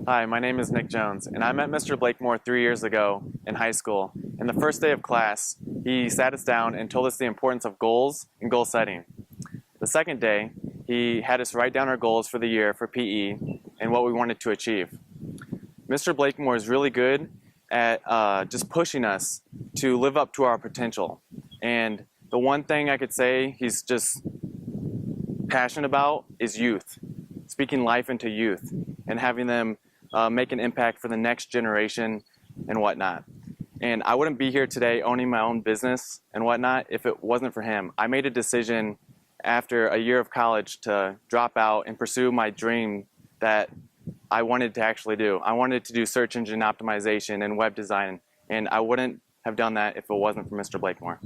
Hi, my name is Nick Jones, and I met Mr. Blakemore 3 years ago in high school. In the first day of class, he sat us down and told us the importance of goals and goal setting. The second day, he had us write down our goals for the year for PE and what we wanted to achieve. Mr. Blakemore is really good at just pushing us to live up to our potential. And the one thing I could say he's just passionate about is youth, speaking life into youth and having them make an impact for the next generation and whatnot. And I wouldn't be here today owning my own business and whatnot if it wasn't for him. I made a decision after a year of college to drop out and pursue my dream that I wanted to actually do. I wanted to do search engine optimization and web design, and I wouldn't have done that if it wasn't for Mr. Blakemore.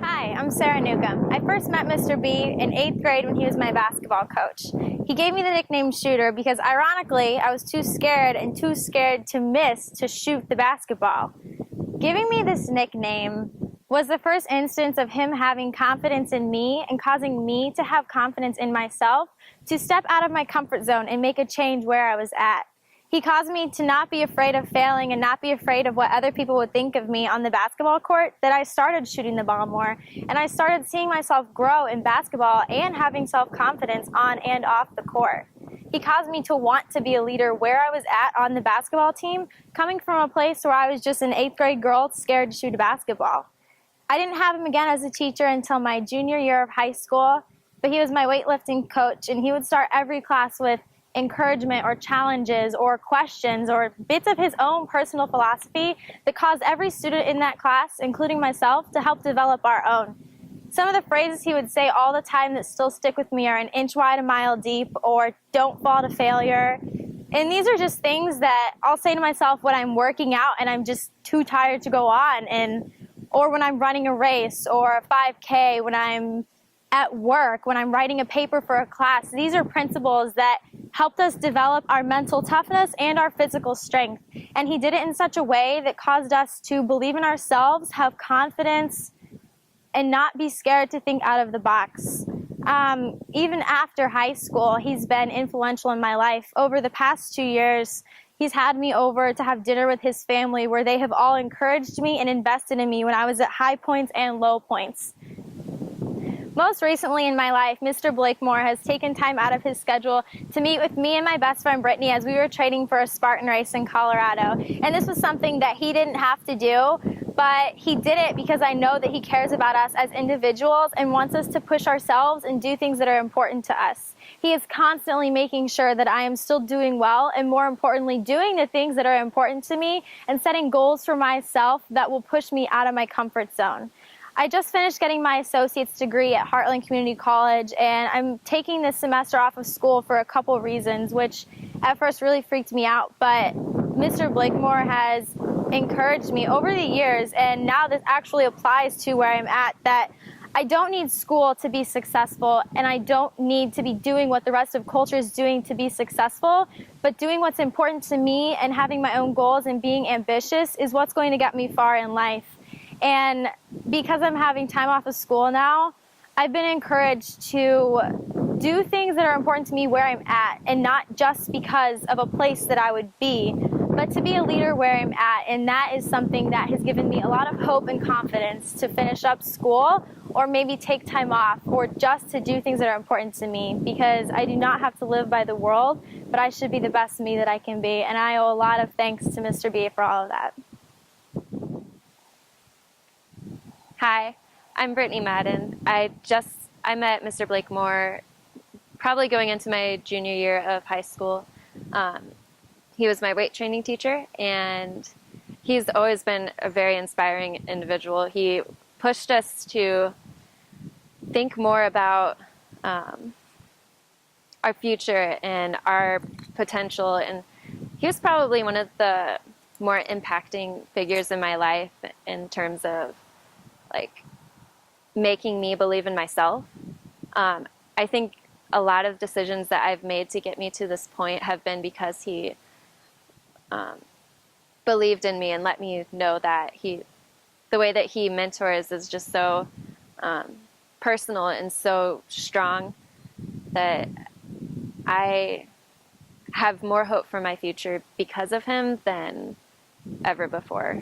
Hi, I'm Sarah Newcomb. I first met Mr. B in 8th grade when he was my basketball coach. He gave me the nickname Shooter because, ironically, I was too scared to miss to shoot the basketball. Giving me this nickname was the first instance of him having confidence in me and causing me to have confidence in myself to step out of my comfort zone and make a change where I was at. He caused me to not be afraid of failing and not be afraid of what other people would think of me on the basketball court, that I started shooting the ball more, and I started seeing myself grow in basketball and having self-confidence on and off the court. He caused me to want to be a leader where I was at on the basketball team, coming from a place where I was just an 8th grade girl scared to shoot a basketball. I didn't have him again as a teacher until my junior year of high school, but he was my weightlifting coach, and he would start every class with encouragement or challenges or questions or bits of his own personal philosophy that caused every student in that class, including myself, to help develop our own. Some of the phrases he would say all the time that still stick with me are an inch wide, a mile deep, or don't fall to failure. And these are just things that I'll say to myself when I'm working out and I'm just too tired to go on, or when I'm running a race or a 5K, when I'm at work, when I'm writing a paper for a class. These are principles that helped us develop our mental toughness and our physical strength. And he did it in such a way that caused us to believe in ourselves, have confidence, and not be scared to think out of the box. Even after high school, he's been influential in my life. Over the past 2 years, he's had me over to have dinner with his family where they have all encouraged me and invested in me when I was at high points and low points. Most recently in my life, Mr. Blakemore has taken time out of his schedule to meet with me and my best friend Brittany as we were training for a Spartan race in Colorado. And this was something that he didn't have to do, but he did it because I know that he cares about us as individuals and wants us to push ourselves and do things that are important to us. He is constantly making sure that I am still doing well and, more importantly, doing the things that are important to me and setting goals for myself that will push me out of my comfort zone. I just finished getting my associate's degree at Heartland Community College, and I'm taking this semester off of school for a couple reasons, which at first really freaked me out. But Mr. Blakemore has encouraged me over the years, and now this actually applies to where I'm at, that I don't need school to be successful, and I don't need to be doing what the rest of culture is doing to be successful, but doing what's important to me and having my own goals and being ambitious is what's going to get me far in life. And because I'm having time off of school now, I've been encouraged to do things that are important to me where I'm at, and not just because of a place that I would be, but to be a leader where I'm at. And that is something that has given me a lot of hope and confidence to finish up school, or maybe take time off, or just to do things that are important to me, because I do not have to live by the world, but I should be the best me that I can be. And I owe a lot of thanks to Mr. B for all of that. Hi, I'm Brittany Madden. I met Mr. Blakemore probably going into my junior year of high school. He was my weight training teacher, and he's always been a very inspiring individual. He pushed us to think more about our future and our potential, and he was probably one of the more impacting figures in my life in terms of like making me believe in myself. I think a lot of decisions that I've made to get me to this point have been because he believed in me and let me know that the way that he mentors is just so personal and so strong that I have more hope for my future because of him than ever before.